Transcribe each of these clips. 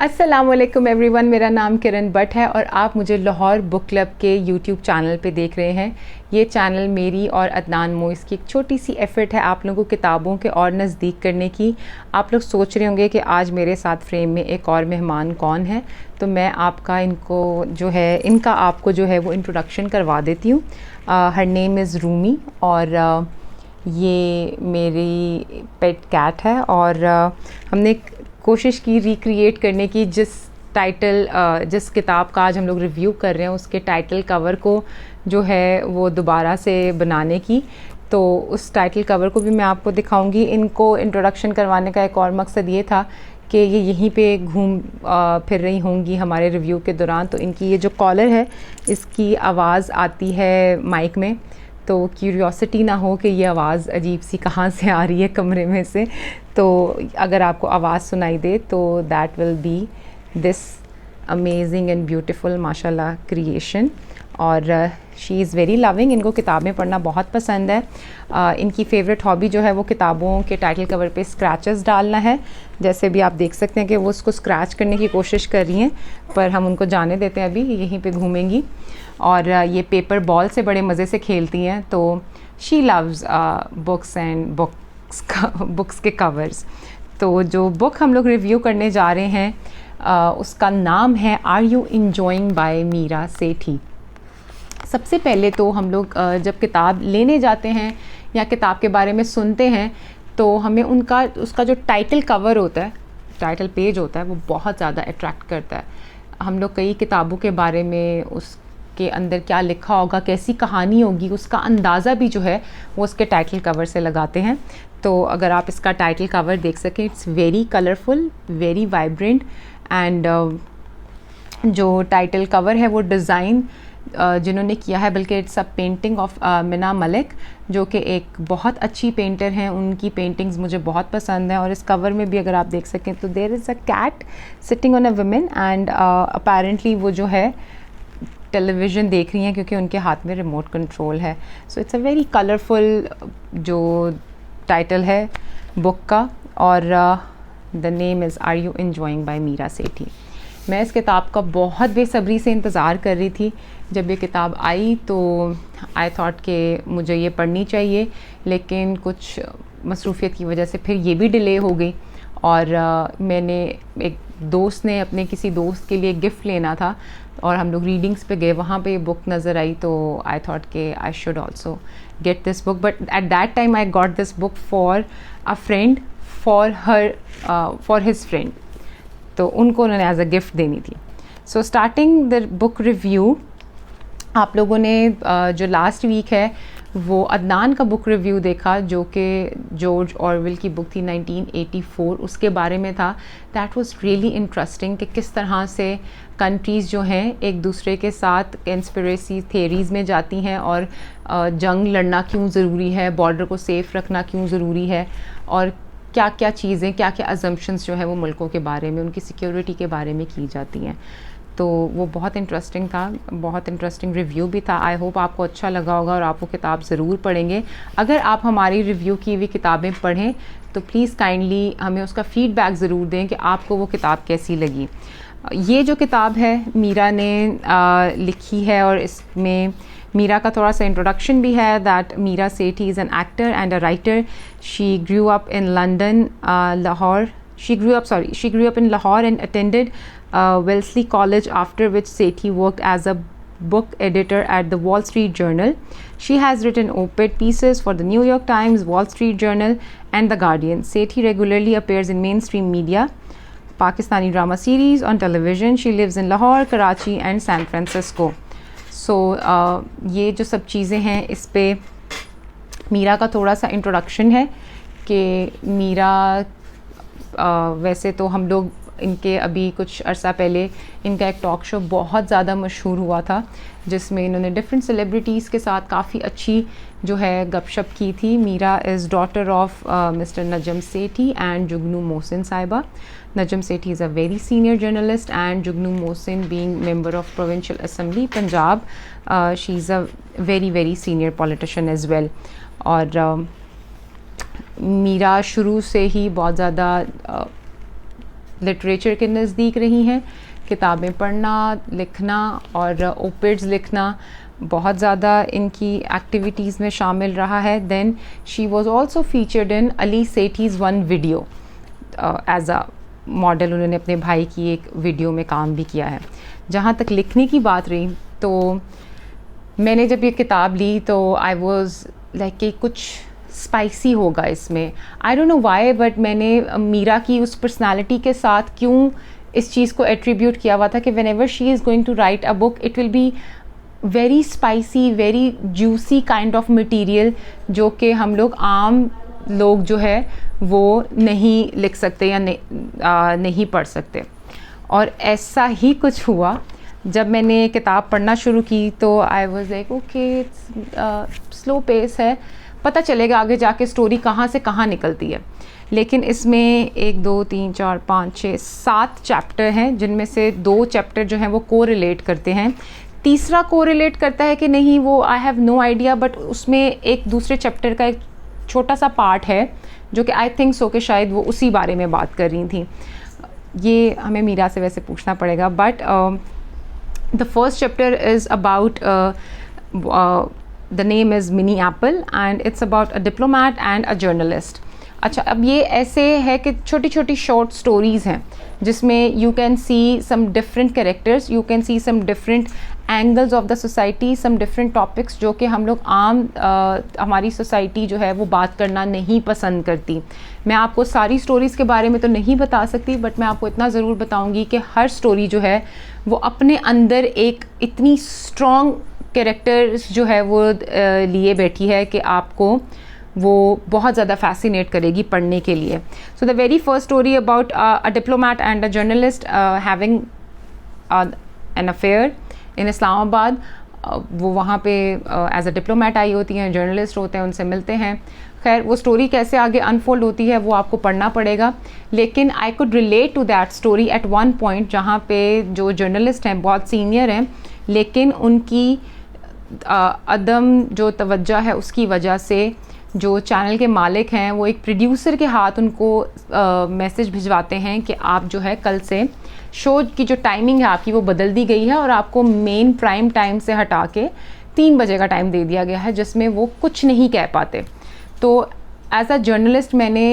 अस्सलामुअलैकुम एवरीवन, मेरा नाम किरण भट्ट है और आप मुझे लाहौर बुक क्लब के यूट्यूब चैनल पे देख रहे हैं। ये चैनल मेरी और अदनान मोइस की एक छोटी सी एफ़र्ट है आप लोगों को किताबों के और नज़दीक करने की। आप लोग सोच रहे होंगे कि आज मेरे साथ फ्रेम में एक और मेहमान कौन है, तो मैं आपका इनका आपको जो है वो इंट्रोडक्शन करवा देती हूँ। हर नेम इज़ रूमी और ये मेरी पेट कैट है और हमने कोशिश की रिक्रिएट करने की जिस किताब का आज हम लोग रिव्यू कर रहे हैं उसके टाइटल कवर को जो है वो दोबारा से बनाने की। तो उस टाइटल कवर को भी मैं आपको दिखाऊंगी। इनको इंट्रोडक्शन करवाने का एक और मकसद ये था कि ये यहीं पे घूम फिर रही होंगी हमारे रिव्यू के दौरान। तो इनकी ये जो कॉलर है इसकी आवाज़ आती है माइक में, तो क्यूरियोसिटी ना हो कि ये आवाज़ अजीब सी कहाँ से आ रही है कमरे में से। तो अगर आपको आवाज़ सुनाई दे तो that will be this amazing and beautiful माशाल्लाह क्रिएशन। और शी इज़ वेरी लविंग, इनको किताबें पढ़ना बहुत पसंद है। इनकी फ़ेवरेट हॉबी जो है वो किताबों के टाइटल कवर पे स्क्रैचेस डालना है। जैसे भी आप देख सकते हैं कि वो उसको स्क्रैच करने की कोशिश कर रही हैं, पर हम उनको जाने देते हैं, अभी यहीं पे घूमेंगी। और ये पेपर बॉल से बड़े मज़े से खेलती हैं। तो she loves books and books के कवर्स। तो जो बुक हम लोग रिव्यू करने जा रहे हैं उसका नाम है are you enjoying by Meera Sethi. सबसे पहले तो हम लोग जब किताब लेने जाते हैं या किताब के बारे में सुनते हैं तो हमें उसका जो टाइटल कवर होता है, टाइटल पेज होता है, वो बहुत ज़्यादा अट्रैक्ट करता है। हम लोग कई किताबों के बारे में उसके अंदर क्या लिखा होगा, कैसी कहानी होगी, उसका अंदाज़ा भी जो है वो उसके टाइटल कवर से लगाते हैं। तो अगर आप इसका टाइटल कवर देख सकें, it's very colourful, very vibrant and जो टाइटल कवर है वो डिज़ाइन जिन्होंने किया है, बल्कि इट्स अ पेंटिंग ऑफ मिना मलिक, जो कि एक बहुत अच्छी पेंटर हैं। उनकी पेंटिंग्स मुझे बहुत पसंद है। और इस कवर में भी अगर आप देख सकें तो there is a cat sitting on a woman and apparently वो जो है टेलीविज़न देख रही हैं क्योंकि उनके हाथ में रिमोट कंट्रोल है। So it's a very colourful जो टाइटल है बुक का। और the name is are you enjoying by Meera Sethi. मैं इस किताब का बहुत बेसब्री से इंतज़ार कर रही थी। जब ये किताब आई तो आई थॉट कि मुझे ये पढ़नी चाहिए, लेकिन कुछ मसरूफ़ियत की वजह से फिर ये भी डिले हो गई। और मैंने एक दोस्त ने अपने किसी दोस्त के लिए गिफ्ट लेना था और हम लोग रीडिंग्स पे गए, वहाँ पे ये बुक नज़र आई तो आई थॉट कि I should also get this book. But at that time I got this book for a friend for his friend, तो उनको उन्होंने एज अ गिफ्ट देनी थी। So starting the book review, आप लोगों ने जो लास्ट वीक है वो अदनान का बुक रिव्यू देखा जो कि जॉर्ज ऑरवेल की बुक थी 1984, उसके बारे में था। दैट वाज रियली इंटरेस्टिंग कि किस तरह से कंट्रीज़ जो हैं एक दूसरे के साथ कंस्पिरेसी थेरीज़ में जाती हैं और जंग लड़ना क्यों ज़रूरी है, बॉर्डर को सेफ़ रखना क्यों ज़रूरी है, और क्या क्या चीज़ें, क्या क्या अजम्पशंस जो है वो मुल्कों के बारे में, उनकी सिक्योरिटी के बारे में की जाती हैं। तो वो बहुत इंटरेस्टिंग था, बहुत इंटरेस्टिंग रिव्यू भी था। आई होप आपको अच्छा लगा होगा और आप वो किताब ज़रूर पढ़ेंगे। अगर आप हमारी रिव्यू की हुई किताबें पढ़ें तो प्लीज़ काइंडली हमें उसका फ़ीडबैक ज़रूर दें कि आपको वो किताब कैसी लगी। ये जो किताब है मीरा ने लिखी है और इसमें मीरा का थोड़ा सा इंट्रोडक्शन भी है। That Meera Sethi is an actor and a writer. She grew up in London, Lahore. She grew up in Lahore and attended Wellesley College, after which Sethi worked as a book editor at the Wall Street Journal. She has written op-ed pieces for the New York Times, Wall Street Journal and The Guardian. Sethi regularly appears in mainstream media, Pakistani drama series on television. She lives in Lahore, Karachi and San Francisco. So ये जो सब चीज़ें हैं इस पे मीरा का थोड़ा सा इंट्रोडक्शन है कि मीरा वैसे तो हम लोग इनके अभी कुछ अरसा पहले इनका एक टॉक शो बहुत ज़्यादा मशहूर हुआ था जिसमें इन्होंने डिफरेंट सेलिब्रिटीज़ के साथ काफ़ी अच्छी जो है गपशप की थी। Meera is daughter of mister Najam Sethi and Jugnu Mohsin Sahiba. Najam Sethi is a very senior journalist and Jugnu Mohsin being member of provincial assembly Punjab, she is a very very senior politician as well. और मीरा शुरू से ही बहुत ज़्यादा लिटरेचर के नज़दीक रही हैं। किताबें पढ़ना, लिखना और ओपिड्स लिखना बहुत ज़्यादा इनकी एक्टिविटीज़ में शामिल रहा है। Then she was also featured in Ali Sethi's one video as a model. उन्होंने अपने भाई की एक वीडियो में काम भी किया है। जहाँ तक लिखने की बात रही तो मैंने जब ये किताब ली तो आई वाज लाइक कि कुछ स्पाइसी होगा इसमें। I don't know why, but मैंने मीरा की उस पर्सनालिटी के साथ क्यों इस चीज़ को एट्रीब्यूट किया हुआ था कि whenever she is going to write a book it will be very spicy, very juicy kind of material, जो कि हम लोग आम लोग जो है वो नहीं लिख सकते या नहीं पढ़ सकते। और ऐसा ही कुछ हुआ। जब मैंने किताब पढ़ना शुरू की तो I was like okay, slow pace है, पता चलेगा आगे जाके स्टोरी कहाँ से कहाँ निकलती है। लेकिन इसमें 1 2 3 4 5 6 7 चैप्टर हैं, जिनमें से 2 चैप्टर जो हैं वो को रिलेट करते हैं। तीसरा को रिलेट करता है कि नहीं वो I have no idea, but उसमें एक दूसरे चैप्टर का एक छोटा सा पार्ट है जो कि आई थिंक सो कि शायद वो उसी बारे में बात कर रही थी। ये हमें मीरा से वैसे पूछना पड़ेगा, but the first chapter is about the name is mini Apple and it's about a diplomat and a journalist. अच्छा, अब ये ऐसे है कि छोटी छोटी शॉर्ट स्टोरीज़ हैं जिसमें you can see some different characters, you can see some different angles of the society, some different topics जो कि हम लोग आम हमारी सोसाइटी जो है वो बात करना नहीं पसंद करती। मैं आपको सारी स्टोरीज़ के बारे में तो नहीं बता सकती, बट मैं आपको इतना ज़रूर बताऊंगी कि हर स्टोरी जो है वो अपने अंदर एक इतनी स्ट्रॉन्ग कैरेक्टर्स जो है वो लिए बैठी है कि आपको वो बहुत ज़्यादा फैसिनेट करेगी पढ़ने के लिए। So the very first story about a diplomat and a journalist having an affair in Islamabad. वो वहाँ पे एज अ डिप्लोमैट आई होती हैं, जर्नलिस्ट होते हैं, उनसे मिलते हैं। खैर वो स्टोरी कैसे आगे अनफोल्ड होती है वो आपको पढ़ना पड़ेगा, लेकिन I could relate to that story at one point, जहाँ पे जो जर्नलिस्ट हैं बहुत सीनियर हैं, लेकिन उनकी अदम जो तवज्जो है उसकी वजह से जो चैनल के मालिक हैं वो एक प्रोड्यूसर के हाथ उनको मैसेज भिजवाते हैं कि आप जो है कल से शो की जो टाइमिंग है आपकी वो बदल दी गई है और आपको मेन प्राइम टाइम से हटा के 3 बजे का टाइम दे दिया गया है, जिसमें वो कुछ नहीं कह पाते। तो एज अ जर्नलिस्ट मैंने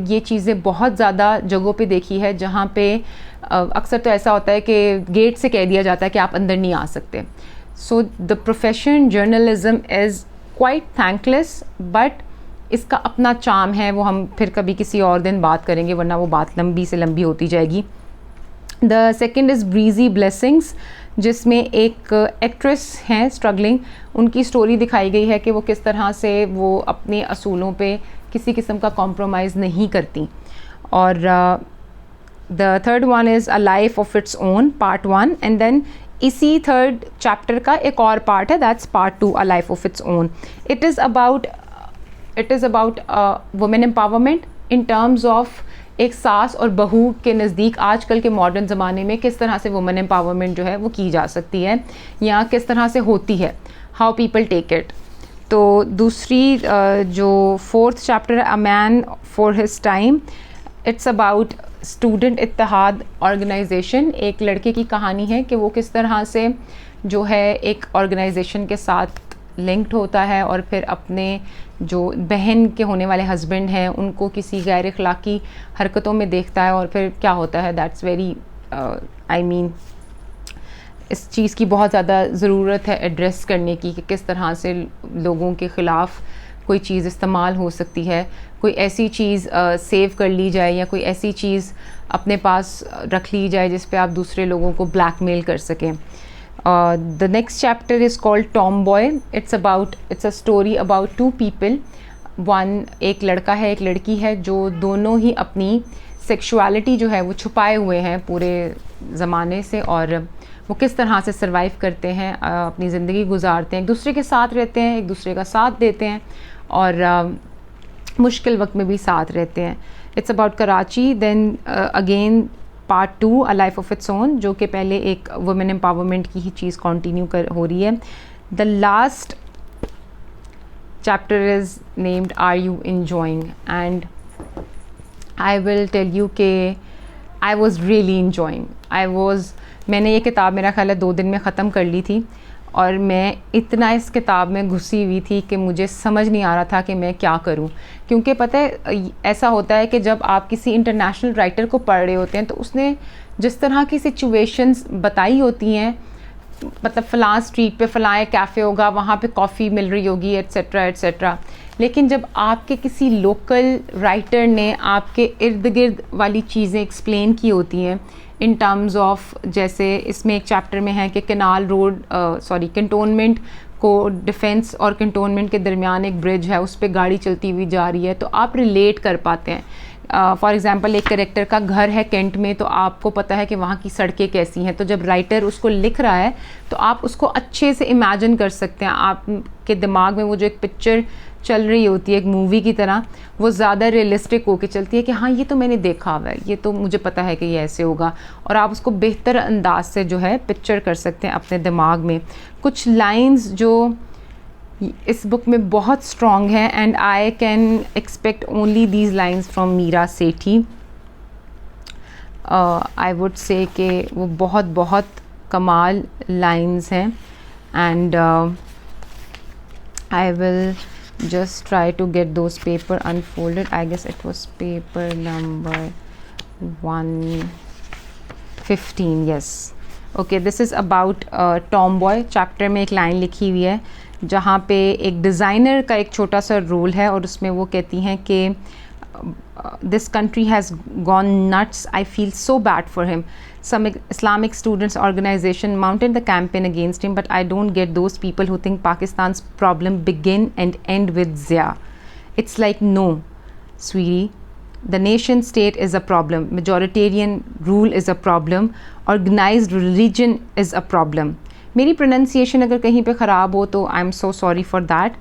ये चीज़ें बहुत ज़्यादा जगहों पे देखी है, जहाँ पे अक्सर तो ऐसा होता है कि गेट से कह दिया जाता है कि आप अंदर नहीं आ सकते। So the profession journalism is quite thankless, but इसका अपना चार्म है, वो हम फिर कभी किसी और दिन बात करेंगे, वरना वो बात लंबी से लंबी होती जाएगी। The second is breezy blessings, जिसमें एक एक्ट्रेस हैं स्ट्रगलिंग, उनकी स्टोरी दिखाई गई है कि वो किस तरह से वो अपने असूलों पे किसी किस्म का कॉम्प्रोमाइज़ नहीं करती। और the third one is a life of its own part 1, and then इसी थर्ड चैप्टर का एक और पार्ट है, that's part 2, a life of its own. It is about women empowerment in terms of एक सास और बहू के नज़दीक आजकल के मॉडर्न ज़माने में किस तरह से वुमेन एम्पावरमेंट जो है वो की जा सकती है या किस तरह से होती है, हाउ पीपल टेक इट। तो दूसरी जो फोर्थ चैप्टर है, a man for his time, it's about student Ittehad organization. एक लड़के की कहानी है कि वो किस तरह से जो है एक ऑर्गेनाइजेशन के साथ लिंक्ड होता है और फिर अपने जो बहन के होने वाले हस्बैंड हैं उनको किसी गैर अखलाकी हरकतों में देखता है और फिर क्या होता है। दैट्स वेरी आई मीन इस चीज़ की बहुत ज़्यादा ज़रूरत है एड्रेस करने की कि किस तरह से लोगों के ख़िलाफ़ कोई चीज़ इस्तेमाल हो सकती है, कोई ऐसी चीज़ सेव कर ली जाए या कोई ऐसी चीज़ अपने पास रख ली जाए जिस पे आप दूसरे लोगों को ब्लैकमेल कर सकें। The next chapter is called Tomboy. It's a story about 2 people. One, एक लड़का है एक लड़की है जो दोनों ही अपनी सेक्सुअलिटी जो है वो छुपाए हुए हैं पूरे ज़माने से, और वो किस तरह से सर्वाइव करते हैं, अपनी ज़िंदगी गुजारते हैं, एक दूसरे के साथ रहते हैं, एक दूसरे का साथ देते हैं और मुश्किल वक्त में भी साथ रहते हैं। It's about Karachi. Then again part 2, a life of its own, जो कि पहले एक वुमेन एम्पावरमेंट की ही चीज़ कंटिन्यू हो रही है। The last chapter is named are you enjoying, and I will tell you कि आई वॉज़ रियली इन्जॉइंग। मैंने ये किताब मेरा ख्याल है 2 दिन में ख़त्म कर ली थी, और मैं इतना इस किताब में घुसी हुई थी कि मुझे समझ नहीं आ रहा था कि मैं क्या करूं। क्योंकि पता है ऐसा होता है कि जब आप किसी इंटरनेशनल राइटर को पढ़ रहे होते हैं तो उसने जिस तरह की सिचुएशंस बताई होती हैं, मतलब फ़लाँ स्ट्रीट पे फ़लाँ कैफ़े होगा, वहाँ पे कॉफ़ी मिल रही होगी, एट्सेट्रा एट्सेट्रा। लेकिन जब आपके किसी लोकल राइटर ने आपके इर्द गिर्द वाली चीज़ें एक्सप्लेन की होती हैं इन टर्म्स ऑफ, जैसे इसमें एक चैप्टर में है कि कंटोनमेंट को, डिफेंस और कंटोनमेंट के दरमियान एक ब्रिज है, उस पर गाड़ी चलती हुई जा रही है, तो आप रिलेट कर पाते हैं। फॉर एग्ज़ाम्पल एक कैरेक्टर का घर है कैंट में, तो आपको पता है कि वहाँ की सड़कें कैसी हैं, तो जब राइटर उसको लिख रहा है तो आप उसको अच्छे से इमेजिन कर सकते हैं। आपके दिमाग में वो जो एक पिक्चर चल रही होती है एक मूवी की तरह, वो ज़्यादा रियलिस्टिक होके चलती है कि हाँ ये तो मैंने देखा हुआ है, ये तो मुझे पता है कि ये ऐसे होगा, और आप उसको बेहतर अंदाज से जो है पिक्चर कर सकते हैं अपने दिमाग में। कुछ लाइंस जो इस बुक में बहुत स्ट्रॉन्ग है, and I can expect only these lines from Meera Sethi. I would say कि वो बहुत बहुत कमाल लाइंस हैं, and I will just try to get those paper unfolded. I guess it was paper number 115. yes, okay, this is about tomboy. chapter में एक line लिखी हुई है जहाँ पे एक डिज़ाइनर का एक छोटा सा रोल है, और उसमें वो कहती हैं कि this country has gone nuts, I feel so bad for him. Some Islamic students organization mounted the campaign against him, but I don't get those people who think Pakistan's problem begin and end with Zia. It's like, no, sweetie, the nation state is a problem, majoritarian rule is a problem, organized religion is a problem. मेरी pronunciation अगर कहीं पे ख़राब हो तो I'm so sorry for that.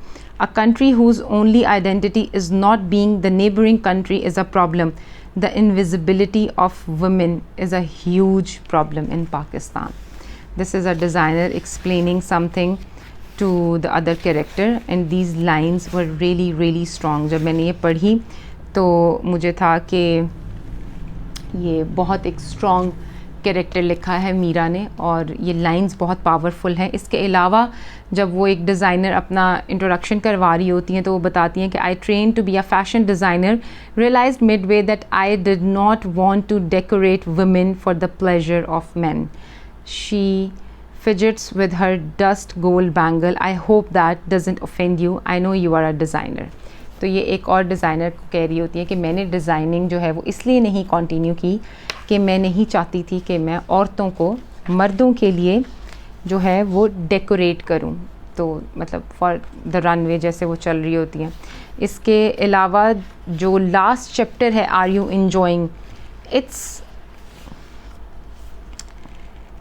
A country whose only identity is not being the neighboring country is a problem. The invisibility of women is a huge problem in Pakistan. This is a designer explaining something to the other character, and these lines were really really strong. जब मैंने ये पढ़ी तो मुझे था कि ये बहुत एक strong कैरेक्टर लिखा है मीरा ने, और ये लाइंस बहुत पावरफुल हैं। इसके अलावा जब वो एक डिज़ाइनर अपना इंट्रोडक्शन करवा रही होती हैं तो वो बताती हैं कि I train to be a fashion designer, realised midway that I did not want to decorate women for the pleasure of man. She fidgets with her dust gold bangle, I hope that doesn't offend you, I know you are a designer. तो ये एक और designer को कह रही होती है कि मैंने डिज़ाइनिंग जो है वो इसलिए नहीं कंटिन्यू की कि मैं नहीं चाहती थी कि मैं औरतों को मर्दों के लिए जो है वो डेकोरेट करूं, तो मतलब फॉर द रनवे जैसे वो चल रही होती हैं। इसके अलावा जो लास्ट चैप्टर है are you enjoying,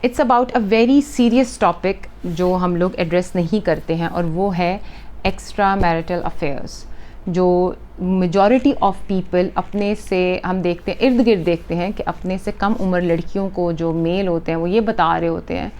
it's about a very serious topic जो हम लोग एड्रेस नहीं करते हैं, और वो है एक्स्ट्रा मैरिटल अफेयर्स। जो मेजॉरिटी ऑफ पीपल अपने से, हम देखते हैं इर्द गिर्द देखते हैं कि अपने से कम उम्र लड़कियों को जो मेल होते हैं वो ये बता रहे होते हैं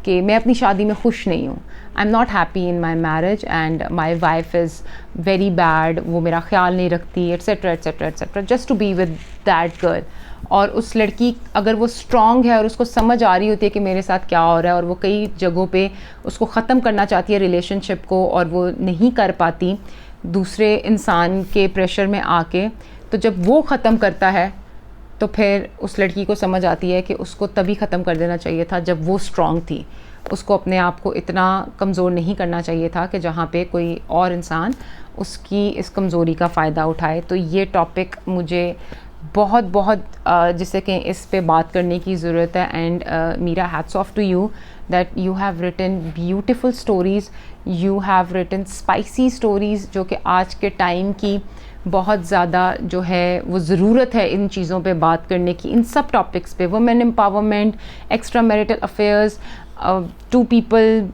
कि मैं अपनी शादी में खुश नहीं हूँ, I am not happy in my marriage and my wife is very bad, वो मेरा ख्याल नहीं रखती, etcetera etcetera etcetera, just to be with that girl. और उस लड़की अगर वो स्ट्रॉन्ग है और उसको समझ आ रही होती है कि मेरे साथ क्या हो रहा है, और वो कई जगहों पे उसको ख़त्म करना चाहती है रिलेशनशिप को, और वो नहीं कर पाती दूसरे इंसान के प्रेशर में आके, तो जब वो ख़त्म करता है तो फिर उस लड़की को समझ आती है कि उसको तभी ख़त्म कर देना चाहिए था जब वो स्ट्रॉन्ग थी। उसको अपने आप को इतना कमज़ोर नहीं करना चाहिए था कि जहाँ पे कोई और इंसान उसकी इस कमज़ोरी का फ़ायदा उठाए। तो ये टॉपिक मुझे बहुत बहुत जिसे कि इस पे बात करने की ज़रूरत है। And Meera, hats off to you that you have written beautiful stories, you have written spicy stories, जो कि आज के टाइम की बहुत ज़्यादा जो है वो ज़रूरत है इन चीज़ों पे बात करने की, इन सब टॉपिक्स पे, women empowerment, extra marital affairs, two people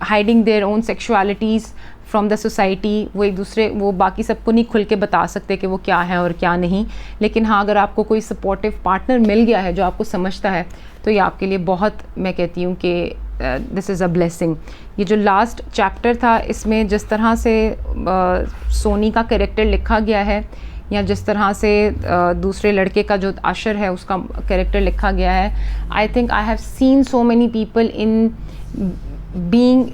hiding their own sexualities from the society. वो एक दूसरे, वो बाकी सबको नहीं खुल के बता सकते कि वो क्या है और क्या नहीं, लेकिन हाँ अगर आपको कोई सपोर्टिव पार्टनर मिल गया है जो आपको समझता है तो ये आपके लिए बहुत, मैं कहती हूँ कि दिस इज़ अ ब्लेसिंग। ये जो लास्ट चैप्टर था इसमें जिस तरह से सोनी का कैरेक्टर लिखा गया है या जिस तरह से दूसरे लड़के का जो आशर है उसका कैरेक्टर लिखा गया है, I think I have seen so many people in being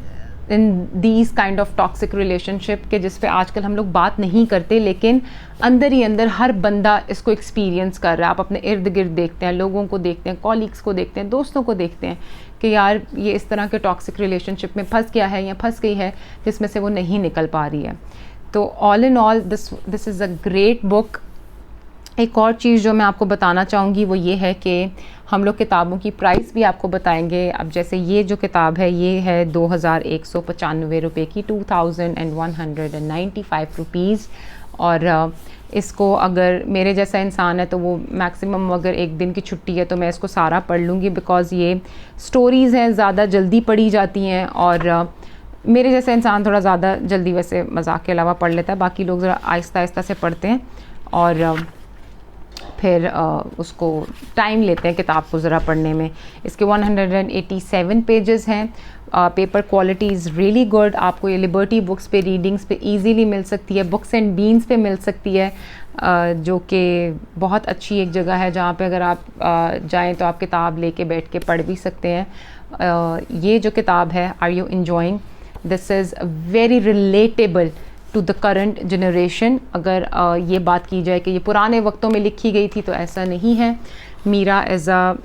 in these kind of toxic relationship के जिस पे आजकल हम लोग बात नहीं करते, लेकिन अंदर ही अंदर हर बंदा इसको एक्सपीरियंस कर रहा है। आप अपने इर्द गिर्द देखते हैं, लोगों को देखते हैं, कॉलीग्स को देखते हैं, दोस्तों को देखते हैं कि यार ये इस तरह के टॉक्सिक रिलेशनशिप में फंस गया है या फंस गई है जिसमें से वो नहीं निकल पा रही है। तो all in all this is a great book. एक और चीज़ जो मैं आपको बताना चाहूँगी वो ये है कि हम लोग किताबों की प्राइस भी आपको बताएंगे। अब जैसे ये जो किताब है ये है 2195 रुपये की, 2195 रुपीज़। और इसको अगर मेरे जैसा इंसान है तो वो मैक्सिमम अगर एक दिन की छुट्टी है तो मैं इसको सारा पढ़ लूँगी, बिकॉज़ ये स्टोरीज़ हैं, ज़्यादा जल्दी पढ़ी जाती हैं। और मेरे जैसा इंसान थोड़ा ज़्यादा जल्दी वैसे मजाक के अलावा पढ़ लेता है, बाकी लोग ज़रा आहिस्ता आहिस्ता से पढ़ते हैं और फिर उसको टाइम लेते हैं किताब को ज़रा पढ़ने में। इसके 187 पेजेस हैं। Paper quality is really good. आपको ये लिबर्टी बुक्स पे, रीडिंग्स पे इजीली मिल सकती है, बुक्स एंड बीन्स पे मिल सकती है, जो कि बहुत अच्छी एक जगह है जहाँ पे अगर आप जाएं तो आप किताब लेके बैठ के पढ़ भी सकते हैं। ये जो किताब है are you enjoying, this is very relatable to the current generation. अगर ये बात की जाए कि ये पुराने वक्तों में लिखी गई थी तो ऐसा नहीं है। Meera is a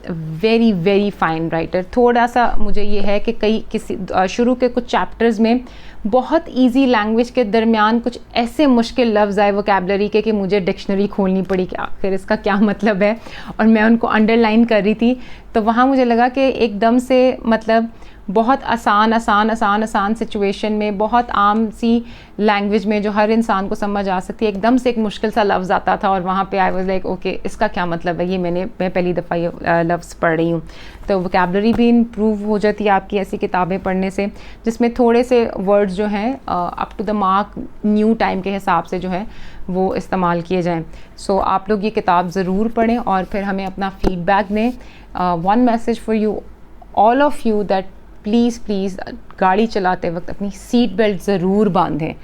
very very fine writer. थोड़ा सा मुझे ये है कि किसी शुरू के कुछ चैप्टर्स में बहुत इजी लैंग्वेज के दरमियान कुछ ऐसे मुश्किल लफ्ज़ आए वोकैबलरी के कि मुझे डिक्शनरी खोलनी पड़ी कि आखिर इसका क्या मतलब है, और मैं उनको अंडरलाइन कर रही थी। तो वहाँ मुझे लगा कि एकदम से मतलब बहुत आसान सिचुएशन में, बहुत आम सी लैंग्वेज में जो हर इंसान को समझ आ सकती है, एकदम से एक मुश्किल सा लफ्ज़ आता था और वहाँ पे आई वाज लाइक ओके इसका क्या मतलब है, ये मैं पहली दफ़ा ये लफ्ज़ पढ़ रही हूँ। तो वोकैबलरी भी इम्प्रूव हो जाती है आपकी ऐसी किताबें पढ़ने से, जिसमें थोड़े से वर्ड्स जो हैं up to the mark new time के हिसाब से जो है वो इस्तेमाल किए जाएँ। सो आप लोग ये किताब ज़रूर पढ़ें और फिर हमें अपना फ़ीडबैक दें। One message for you all of you that please गाड़ी चलाते वक्त अपनी सीट बेल्ट ज़रूर बांधें।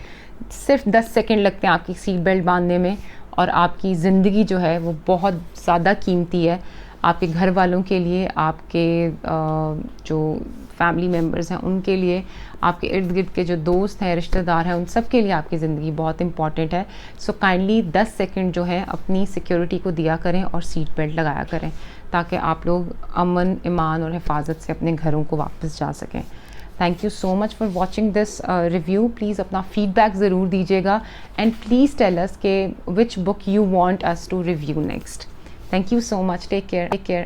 सिर्फ 10 सेकंड लगते हैं आपकी सीट बेल्ट बांधने में, और आपकी ज़िंदगी जो है वो बहुत ज़्यादा कीमती है आपके घर वालों के लिए, आपके जो फैमिली मेम्बर्स हैं उनके लिए, आपके इर्द गिर्द के जो दोस्त हैं, रिश्तेदार हैं, उन सब के लिए आपकी ज़िंदगी बहुत इंपॉर्टेंट है। सो काइंडली 10 सेकंड जो है अपनी सिक्योरिटी को दिया करें और सीट बेल्ट लगाया करें, ताकि आप लोग अमन, ईमान और हिफाजत से अपने घरों को वापस जा सकें। Thank you so much for watching this review. Please अपना फीडबैक ज़रूर दीजिएगा एंड प्लीज़ टेल अस के which book you want us to review next. Thank you so much. Take care.